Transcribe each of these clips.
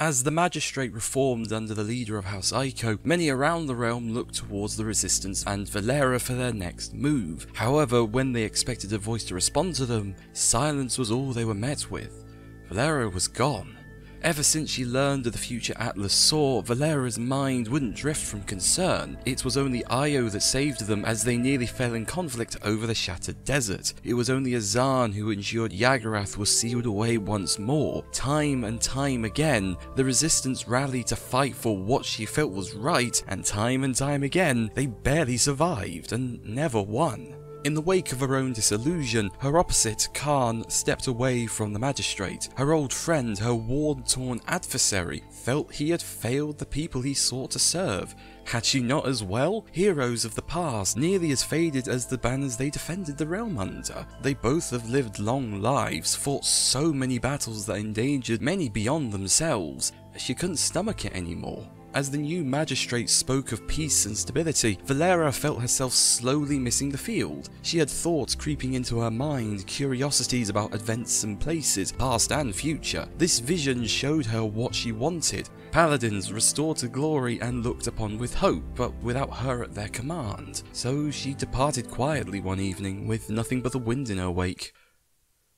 As the magistrate reformed under the leader of House Aiko, many around the realm looked towards the resistance and Valera for their next move. However, when they expected a voice to respond to them, silence was all they were met with. Valera was gone. Ever since she learned of the future Atlas saw, Valera's mind wouldn't drift from concern. It was only Io that saved them as they nearly fell in conflict over the shattered desert. It was only Azan who ensured Yagarath was sealed away once more. Time and time again, the resistance rallied to fight for what she felt was right, and time again, they barely survived and never won. In the wake of her own disillusion, her opposite, Khan, stepped away from the magistrate. Her old friend, her war-torn adversary, felt he had failed the people he sought to serve. Had she not as well? Heroes of the past, nearly as faded as the banners they defended the realm under. They both have lived long lives, fought so many battles that endangered many beyond themselves. She couldn't stomach it anymore. As the new magistrate spoke of peace and stability, Valera felt herself slowly missing the field. She had thoughts creeping into her mind, curiosities about events and places, past and future. This vision showed her what she wanted. Paladins restored to glory and looked upon with hope, but without her at their command. So she departed quietly one evening, with nothing but the wind in her wake.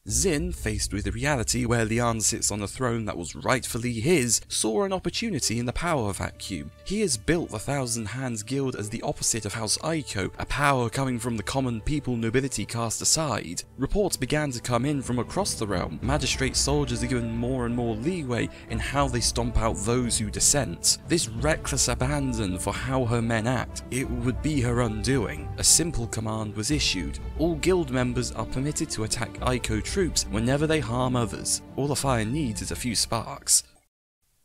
Xin, faced with the reality where Lian sits on a throne that was rightfully his, saw an opportunity in the power vacuum. He has built the Thousand Hands Guild as the opposite of House Aiko, a power coming from the common people nobility cast aside. Reports began to come in from across the realm. Magistrate soldiers are given more and more leeway in how they stomp out those who dissent. This reckless abandon for how her men act, it would be her undoing. A simple command was issued. All guild members are permitted to attack Aiko troops whenever they harm others. All a fire needs is a few sparks.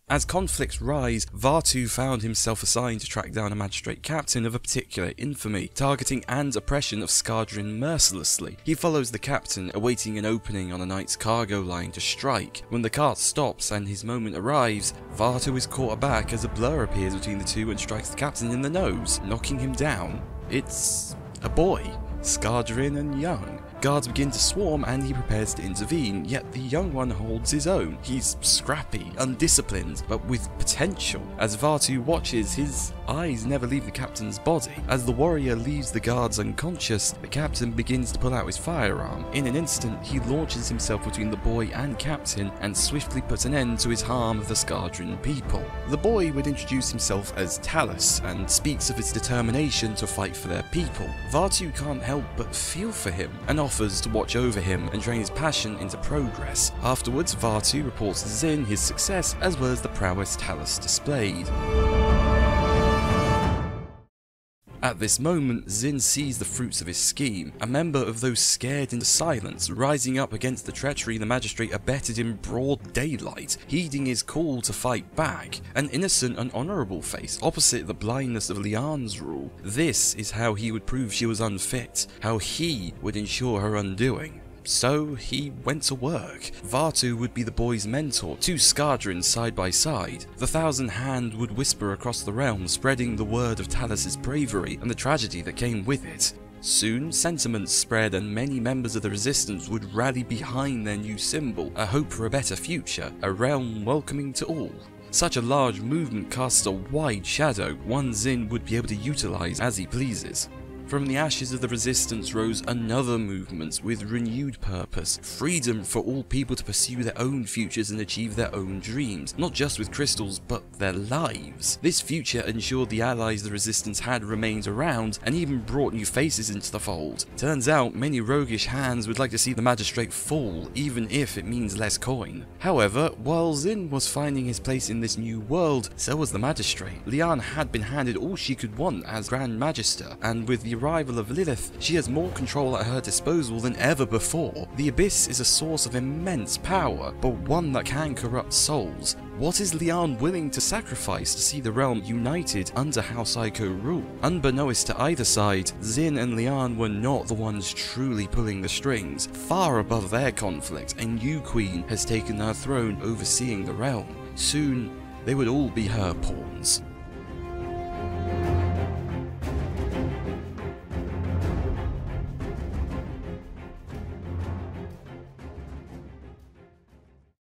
As conflicts rise, Vaatu found himself assigned to track down a magistrate captain of a particular infamy, targeting and oppression of Skadrin mercilessly. He follows the captain, awaiting an opening on a knight's cargo line to strike. When the cart stops and his moment arrives, Vaatu is caught aback as a blur appears between the two and strikes the captain in the nose, knocking him down. It's a boy, Skadrin and young. Guards begin to swarm and he prepares to intervene, yet the young one holds his own. He's scrappy, undisciplined, but with potential. As Vaatu watches, his eyes never leave the captain's body. As the warrior leaves the guards unconscious, the captain begins to pull out his firearm. In an instant, he launches himself between the boy and captain and swiftly puts an end to his harm of the Skadrin people. The boy would introduce himself as Talus and speaks of his determination to fight for their people. Vaatu can't help but feel for him and offers to watch over him and train his passion into progress. Afterwards, Vaatu reports to Xin his success as well as the prowess Talus displayed. At this moment, Xin sees the fruits of his scheme, a member of those scared into silence, rising up against the treachery the magistrate abetted in broad daylight, heeding his call to fight back, an innocent and honourable face, opposite the blindness of Lian's rule. This is how he would prove she was unfit, how he would ensure her undoing. So he went to work. Vaatu would be the boy's mentor, two Skadrins side by side. The Thousand Hand would whisper across the realm, spreading the word of Talus's bravery and the tragedy that came with it. Soon, sentiments spread and many members of the resistance would rally behind their new symbol, a hope for a better future, a realm welcoming to all. Such a large movement casts a wide shadow, one Xin would be able to utilize as he pleases. From the ashes of the resistance rose another movement with renewed purpose, freedom for all people to pursue their own futures and achieve their own dreams, not just with crystals, but their lives. This future ensured the allies the resistance had remained around, and even brought new faces into the fold. Turns out, many roguish hands would like to see the magistrate fall, even if it means less coin. However, while Xin was finding his place in this new world, so was the magistrate. Lian had been handed all she could want as Grand Magister, and with the arrival of Lilith, she has more control at her disposal than ever before. The Abyss is a source of immense power, but one that can corrupt souls. What is Lian willing to sacrifice to see the realm united under House Aiko rule? Unbeknownst to either side, Xin and Lian were not the ones truly pulling the strings. Far above their conflict, a new queen has taken her throne overseeing the realm. Soon, they would all be her pawns.